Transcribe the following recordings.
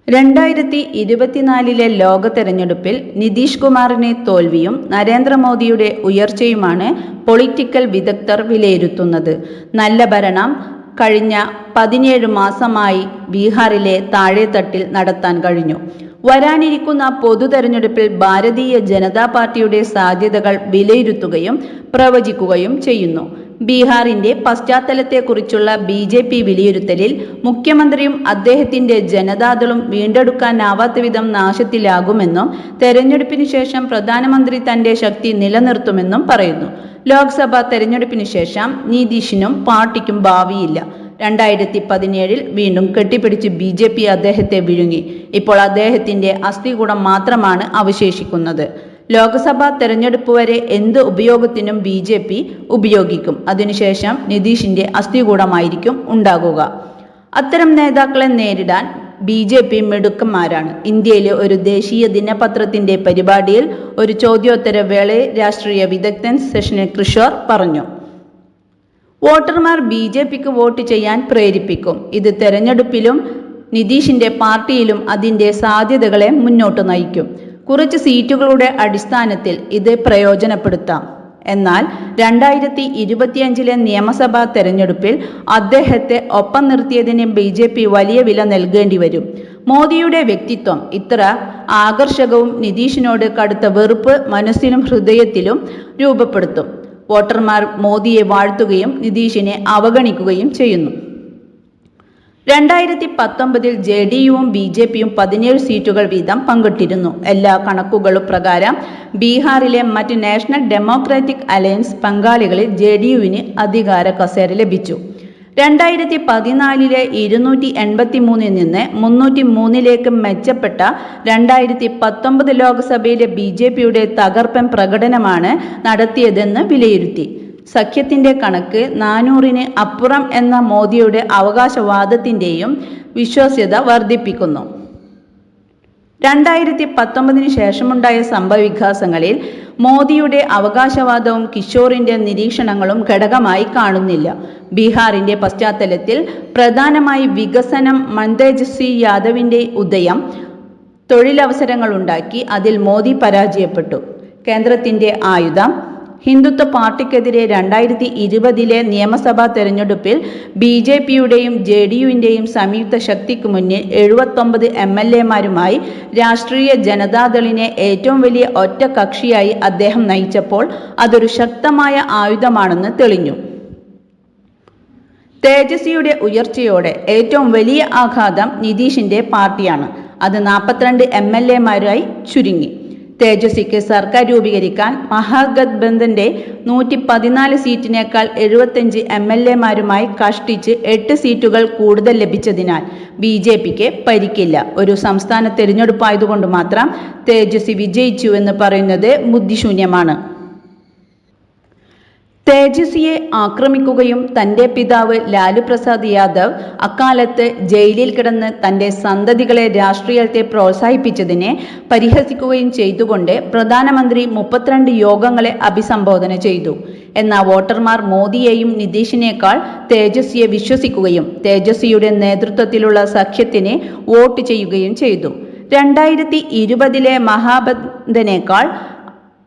2024 ലോക തെരഞ്ഞെടുപ്പിൽ നിതീഷ് കുമാറിന്റെ തോൽവിയും നരേന്ദ്രമോദിയുടെ ഉയർച്ചയുമാണ് പൊളിറ്റിക്കൽ വിദഗ്ധർ വിലയിരുത്തുന്നത്. നല്ല ഭരണം കഴിഞ്ഞ 17 മാസമായി ബീഹാറിലെ താഴെത്തട്ടിൽ നടത്താൻ കഴിഞ്ഞു. വരാനിരിക്കുന്ന പൊതു തെരഞ്ഞെടുപ്പിൽ ഭാരതീയ ജനതാ പാർട്ടിയുടെ സാധ്യതകൾ വിലയിരുത്തുകയും പ്രവചിക്കുകയും ചെയ്യുന്നു. ബീഹാറിന്റെ പശ്ചാത്തലത്തെക്കുറിച്ചുള്ള BJP വിലയിരുത്തലിൽ മുഖ്യമന്ത്രിയും അദ്ദേഹത്തിന്റെ ജനതാദളും വീണ്ടെടുക്കാനാവാത്ത വിധം നാശത്തിലാകുമെന്നും തെരഞ്ഞെടുപ്പിന് ശേഷം പ്രധാനമന്ത്രി തന്റെ ശക്തി നിലനിർത്തുമെന്നും പറയുന്നു. ലോക്സഭാ തെരഞ്ഞെടുപ്പിന് ശേഷം നിതീഷിനും പാർട്ടിക്കും ഭാവിയില്ല. 2017 വീണ്ടും കെട്ടിപ്പിടിച്ച് BJP അദ്ദേഹത്തെ വിഴുങ്ങി. ഇപ്പോൾ അദ്ദേഹത്തിന്റെ അസ്ഥികൂടം മാത്രമാണ് അവശേഷിക്കുന്നത്. ലോക്സഭാ തെരഞ്ഞെടുപ്പ് വരെ എന്ത് ഉപയോഗത്തിനും BJP ഉപയോഗിക്കും. അതിനുശേഷം നിതീഷിന്റെ അസ്ഥികൂടമായിരിക്കും ഉണ്ടാകുക. അത്തരം നേതാക്കളെ നേരിടാൻ BJP മിടുക്കന്മാരാണ്. ഇന്ത്യയിലെ ഒരു ദേശീയ ദിനപത്രത്തിന്റെ പരിപാടിയിൽ ഒരു ചോദ്യോത്തര വേളയിൽ രാഷ്ട്രീയ വിദഗ്ധൻ ശശി കിഷോർ പറഞ്ഞു, വോട്ടർമാർ BJPക്ക് വോട്ട് ചെയ്യാൻ പ്രേരിപ്പിക്കും. ഇത് തെരഞ്ഞെടുപ്പിലും നിതീഷിന്റെ പാർട്ടിയിലും അതിന്റെ സാധ്യതകളെ മുന്നോട്ട് നയിക്കും. കുറച്ച് സീറ്റുകളുടെ അടിസ്ഥാനത്തിൽ ഇത് പ്രയോജനപ്പെടുത്താം. എന്നാൽ 2025 നിയമസഭാ തെരഞ്ഞെടുപ്പിൽ അദ്ദേഹത്തെ ഒപ്പം നിർത്തിയതിന് BJP വലിയ വില നൽകേണ്ടി വരും. മോദിയുടെ വ്യക്തിത്വം ഇത്ര ആകർഷകവും നിതീഷിനോട് കടുത്ത വെറുപ്പ് മനസ്സിലും ഹൃദയത്തിലും രൂപപ്പെടുത്തും. വോട്ടർമാർ മോദിയെ വാഴ്ത്തുകയും നിതീഷിനെ അവഗണിക്കുകയും ചെയ്യുന്നു. 2019 JDUവും BJPയും 17 സീറ്റുകൾ വീതം പങ്കിട്ടിരുന്നു. എല്ലാ കണക്കുകളും പ്രകാരം ബീഹാറിലെ മറ്റ് നാഷണൽ ഡെമോക്രാറ്റിക് അലയൻസ് പങ്കാളികളിൽ JDUവിന് അധികാര കസേര ലഭിച്ചു. 2014 283 നിന്ന് 303 മെച്ചപ്പെട്ട 2019 ലോക്സഭയിലെ BJPയുടെ തകർപ്പൻ പ്രകടനമാണ് നടത്തിയതെന്ന് വിലയിരുത്തി. സഖ്യത്തിന്റെ കണക്ക് 400-ന് അപ്പുറം എന്ന മോദിയുടെ അവകാശവാദത്തിന്റെയും വിശ്വാസ്യത വർദ്ധിപ്പിക്കുന്നു. 2019 ശേഷമുണ്ടായ സംഭവവികാസങ്ങളിൽ മോദിയുടെ അവകാശവാദവും കിഷോറിന്റെ നിരീക്ഷണങ്ങളും ഘടകമായി കാണുന്നില്ല. ബീഹാറിന്റെ പശ്ചാത്തലത്തിൽ പ്രധാനമായി വികസനം, തേജസ്വി യാദവിന്റെ ഉദയം തൊഴിലവസരങ്ങളുണ്ടാക്കി. അതിൽ മോദി പരാജയപ്പെട്ടു. കേന്ദ്രത്തിന്റെ ആയുധം ഹിന്ദുത്വ പാർട്ടിക്കെതിരെ 2020 നിയമസഭാ തെരഞ്ഞെടുപ്പിൽ BJPയുടെയും JDUവിന്റെയും സംയുക്ത ശക്തിക്ക് മുന്നിൽ 79 MLAമാരുമായി രാഷ്ട്രീയ ജനതാദളിനെ ഏറ്റവും വലിയ ഒറ്റ കക്ഷിയായി അദ്ദേഹം നയിച്ചപ്പോൾ അതൊരു ശക്തമായ ആയുധമാണെന്ന് തെളിഞ്ഞു. തേജസ്വിയുടെ ഉയർച്ചയോടെ ഏറ്റവും വലിയ ആഘാതം നിതീഷിന്റെ പാർട്ടിയാണ്. അത് 42 MLAമാരായി ചുരുങ്ങി. തേജസ്വിക്ക് സർക്കാർ രൂപീകരിക്കാൻ മഹാഗത്ബന്ധന്റെ 114 സീറ്റിനേക്കാൾ 75 MLAമാരുമായി കഷ്ടിച്ച് 8 സീറ്റുകൾ കൂടുതൽ ലഭിച്ചതിനാൽ BJPക്ക് പരിക്കില്ല. ഒരു സംസ്ഥാന തെരഞ്ഞെടുപ്പായതുകൊണ്ട് മാത്രം തേജസ്വി വിജയിച്ചു എന്ന് പറയുന്നത് ബുദ്ധിശൂന്യമാണ്. തേജസ്വിയെ ആക്രമിക്കുകയും തന്റെ പിതാവ് ലാലു പ്രസാദ് യാദവ് അക്കാലത്ത് ജയിലിൽ കിടന്ന് തന്റെ സന്തതികളെ രാഷ്ട്രീയത്തെ പ്രോത്സാഹിപ്പിച്ചതിനെ പരിഹസിക്കുകയും ചെയ്തുകൊണ്ട് പ്രധാനമന്ത്രി 32 യോഗങ്ങളെ അഭിസംബോധന ചെയ്തു. എന്നാൽ വോട്ടർമാർ മോദിയെയും നിതീഷിനേക്കാൾ തേജസ്വിയെ വിശ്വസിക്കുകയും തേജസ്വിയുടെ നേതൃത്വത്തിലുള്ള സഖ്യത്തിന് വോട്ട് ചെയ്യുകയും ചെയ്തു. 2020 മഹാഗത്ബന്ധനേക്കാൾ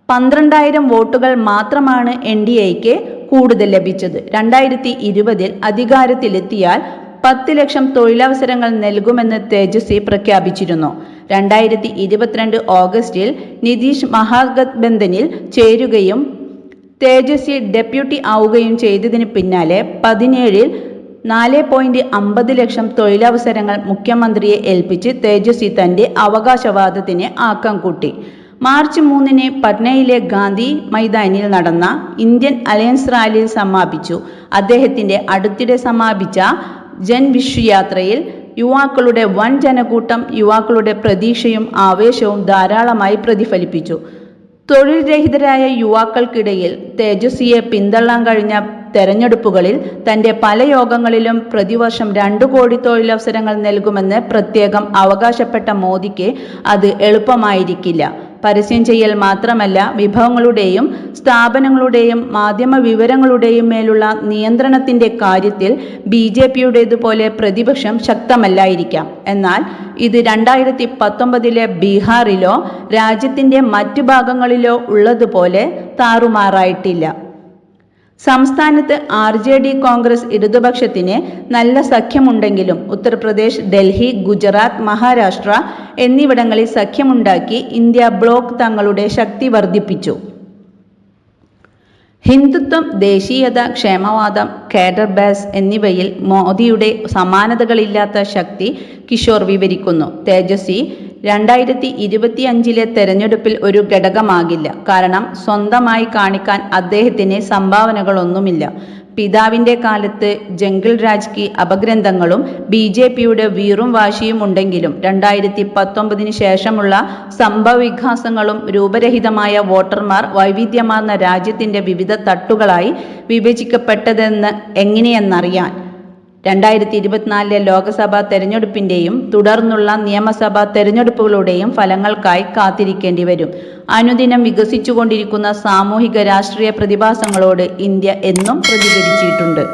12,000 വോട്ടുകൾ മാത്രമാണ് NDAക്ക് കൂടുതൽ ലഭിച്ചത്. 2020 അധികാരത്തിലെത്തിയാൽ 10 ലക്ഷം തൊഴിലവസരങ്ങൾ നൽകുമെന്ന് തേജസ്വി പ്രഖ്യാപിച്ചിരുന്നു. 2022 ഓഗസ്റ്റിൽ നിതീഷ് മഹാഗത്ബന്ധനിൽ ചേരുകയും തേജസ്വി ഡെപ്യൂട്ടി ആവുകയും ചെയ്തതിന് പിന്നാലെ 2017 4.50 ലക്ഷം തൊഴിലവസരങ്ങൾ മുഖ്യമന്ത്രിയെ ഏൽപ്പിച്ച് തേജസ്വി തന്റെ അവകാശവാദത്തിന് ആക്കം കൂട്ടി. മാർച്ച് 3-ന് പട്നയിലെ ഗാന്ധി മൈതാനിൽ നടന്ന ഇന്ത്യൻ അലയൻസ് റാലിയിൽ സമാപിച്ചു. അദ്ദേഹത്തിന്റെ അടുത്തിടെ സമാപിച്ച ജൻവിശ്വയാത്രയിൽ യുവാക്കളുടെ വൻ ജനക്കൂട്ടം യുവാക്കളുടെ പ്രതീക്ഷയും ആവേശവും ധാരാളമായി പ്രതിഫലിപ്പിച്ചു. തൊഴിൽ രഹിതരായ യുവാക്കൾക്കിടയിൽ തേജസ്വിയെ പിന്തള്ളാൻ കഴിഞ്ഞ തെരഞ്ഞെടുപ്പുകളിൽ തന്റെ പല യോഗങ്ങളിലും പ്രതിവർഷം 2 കോടി തൊഴിലവസരങ്ങൾ നൽകുമെന്ന് പ്രത്യേകം അവകാശപ്പെട്ട മോദിക്ക് അത് എളുപ്പമായിരിക്കില്ല. പരസ്യം ചെയ്യൽ മാത്രമല്ല, വിഭവങ്ങളുടെയും സ്ഥാപനങ്ങളുടെയും മാധ്യമ വിവരങ്ങളുടെയും മേലുള്ള നിയന്ത്രണത്തിന്റെ കാര്യത്തിൽ BJP-യുടേതുപോലെ പ്രതിപക്ഷം ശക്തമല്ലായിരിക്കാം. എന്നാൽ ഇത് 2019 ബീഹാറിലോ രാജ്യത്തിന്റെ മറ്റു ഭാഗങ്ങളിലോ ഉള്ളതുപോലെ താറുമാറായിട്ടില്ല. സംസ്ഥാനത്ത് RJD കോൺഗ്രസ് ഇടതുപക്ഷത്തിന് നല്ല സഖ്യമുണ്ടെങ്കിലും ഉത്തർപ്രദേശ്, ഡൽഹി, ഗുജറാത്ത്, മഹാരാഷ്ട്ര എന്നിവിടങ്ങളിൽ സഖ്യമുണ്ടാക്കി ഇന്ത്യ ബ്ലോക്ക് തങ്ങളുടെ ശക്തി വർദ്ധിപ്പിച്ചു. ഹിന്ദുത്വം, ദേശീയത, ക്ഷേമവാദം, കേഡർ ബേസ് എന്നിവയിൽ മോദിയുടെ സമാനതകളില്ലാത്ത ശക്തി കിഷോർ വിവരിക്കുന്നു. തേജസ്വി 2025 തെരഞ്ഞെടുപ്പിൽ ഒരു ഘടകമാകില്ല. കാരണം സ്വന്തമായി കാണിക്കാൻ അദ്ദേഹത്തിന് സംഭാവനകളൊന്നുമില്ല. പിതാവിന്റെ കാലത്ത് ജംഗിൾ രാജ് കി അപഗ്രന്ഥങ്ങളും BJP-യുടെ വീറും വാശിയും ഉണ്ടെങ്കിലും 2019 ശേഷമുള്ള സംഭവവികാസങ്ങളും രൂപരഹിതമായ വോട്ടർമാർ വൈവിധ്യമാർന്ന രാജ്യത്തിന്റെ വിവിധ തട്ടുകളായി വിഭജിക്കപ്പെട്ടതെന്ന് എങ്ങനെയെന്നറിയാൻ 2024 ലോക്സഭാ തെരഞ്ഞെടുപ്പിന്റെയും തുടർന്നുള്ള നിയമസഭാ തെരഞ്ഞെടുപ്പുകളുടെയും ഫലങ്ങൾക്കായി കാത്തിരിക്കേണ്ടി വരും. അനുദിനം വികസിച്ചുകൊണ്ടിരിക്കുന്ന സാമൂഹിക രാഷ്ട്രീയ പ്രതിഭാസങ്ങളോട് ഇന്ത്യ എന്നും പ്രതികരിച്ചിട്ടുണ്ട്.